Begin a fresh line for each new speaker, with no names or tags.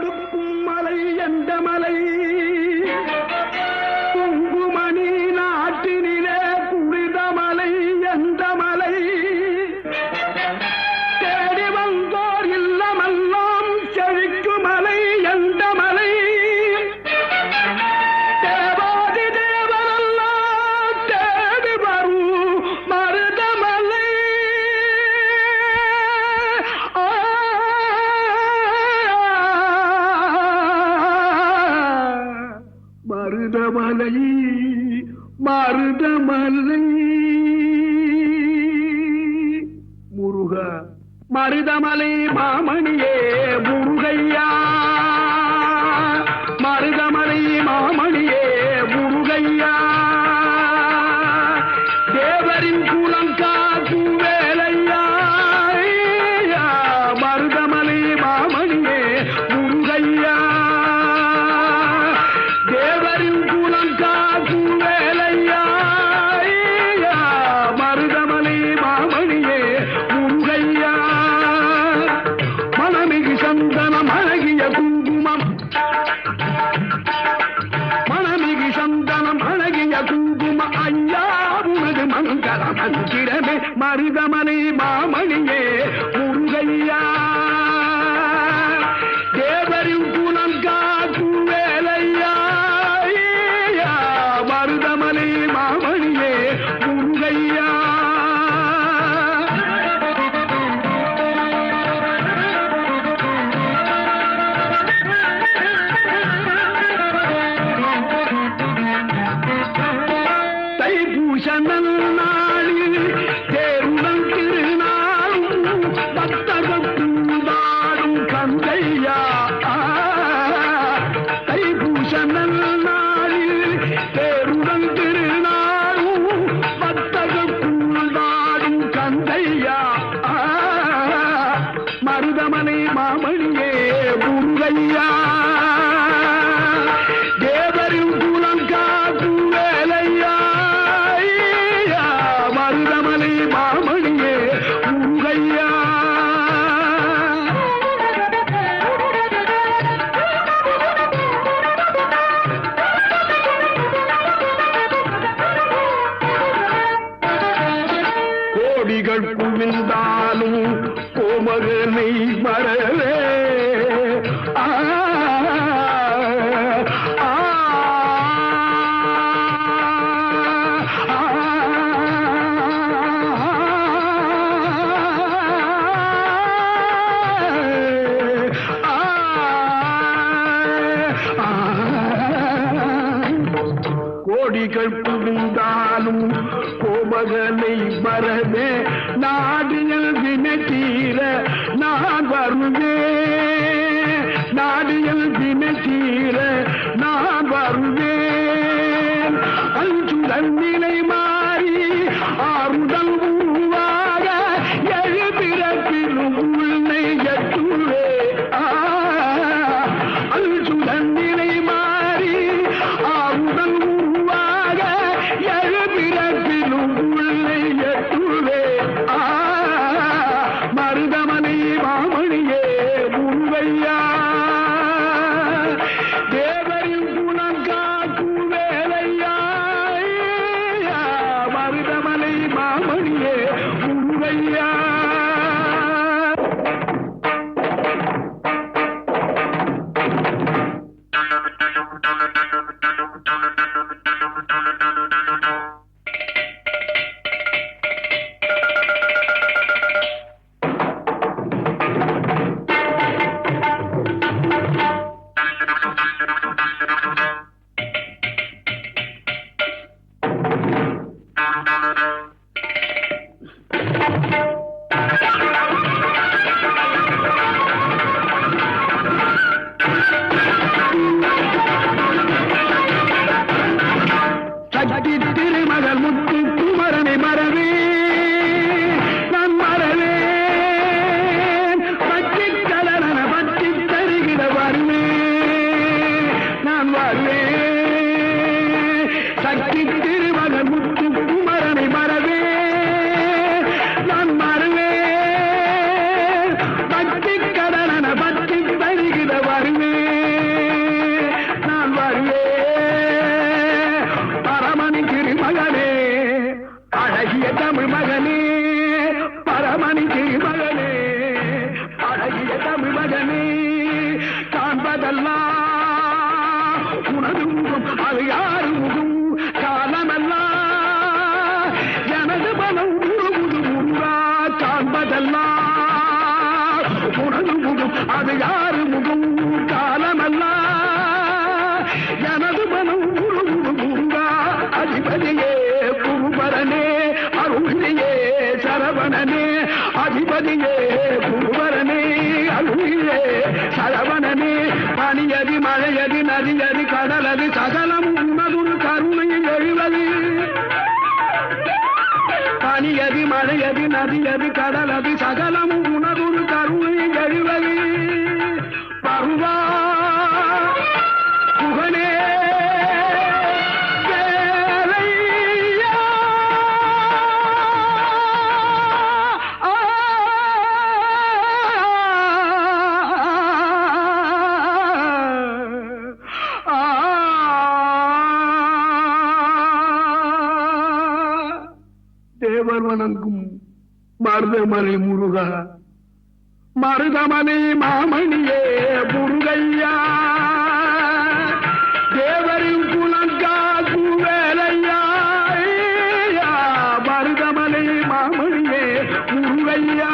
கொடுக்கும் மலை எந்த மலை குங்குமணி நாட்டினிலே குளித மலை எந்த மலை தேடி வந்தோர் இல்லமெல்லாம் செழிக்கும் மலை எந்த மலை தேவாதி தேவரெல்லாம் தேடி வரும் மருதமலை மருதமலை மருதமலை முருகா மருதமலை மாமணியே முருகையா மருதமலை மாமணியே முருகையா தேவரின் குலம் காக்கும் வேலையா மருதமலை மாமணியே முருகையா தேவரின் குலம் காக்கும் வேலையா மருதமலை மாமணியே முருகையா மனமிகு சந்தனம் அழகிய குங்குமம் மனமிகு சந்தனம் அழகிய குங்கும ஐயா உனது மங்கள மந்திரமே மருதமலை மாமணியே முருகையா தேவரின் குலம் காக்கும் வேலையா மருதமலை மாமணியே முருகையா தைப்பூசனல் நாளில் தேருடன் திருநாளும் பக்தகூடாடும் கந்தையா தைப்பூசனல் நாளில் தேருடன் திருநாளும் பக்தகூடாடும் கந்தையா மருதமலை மாமணியே முருகையா தேவரின் குலம் காக்கும் வேலையா மருதமலை மாமணியே முருகையா கோடிகள் குவிந்தாலும் கோமகனை மறவே ஆ ஆ கோடிகள் குவிந்தாலும் கோமகனை மறவே நாடியல் வினை தீர நான் வருவேன் நாடியல் வினை தீர நான் வருவேன் அஞ்சுடன் நிலை மாறி ஆறுதல் உருவாக எழுபிறப்பிலும் உன்னை எட்டுவே அஞ்சுடன் நிலை மாறி ஆறுதல் உருவாக எழுபிறப்பிலும் உன்னை எட்டுவே மருதமலை மாமணியே முருகையா தேவரின் குலம் காக்கும் வேலையா மருதமலை மாமணியே முருகையா தங்கமணி மகனே அழகிய தமிழ் மகனே காண்பதெல்லாம் உனது முகம் அது யாரு முகம் காலமெல்லாம் எனது மனம் முழுமுது முருகா காண்பதெல்லாம் உனது முகம் அது யாரு முகம் காலமெல்லாம் எனது மனம் முழுமுது முருகா அதிபதியே குருபரனே அருளியே சரவணனே அதிபதியே குருபரனே அருளியே சரவணனே பனியதி மழையதி நதியதி கடலது சகலம் உனதுரு கருணையில் எழுவது பனியதி மழையதி நதியதி கடலது சகலம் உனதுரு கருணையில் எழுவது பருவா புகழே தேவர் வணங்கும் மருதமலை முருகா மருதமலை மாமணியே முருகையா தேவரின் குலங்காக்கு வேலையா மருதமலை மாமணியே முருகையா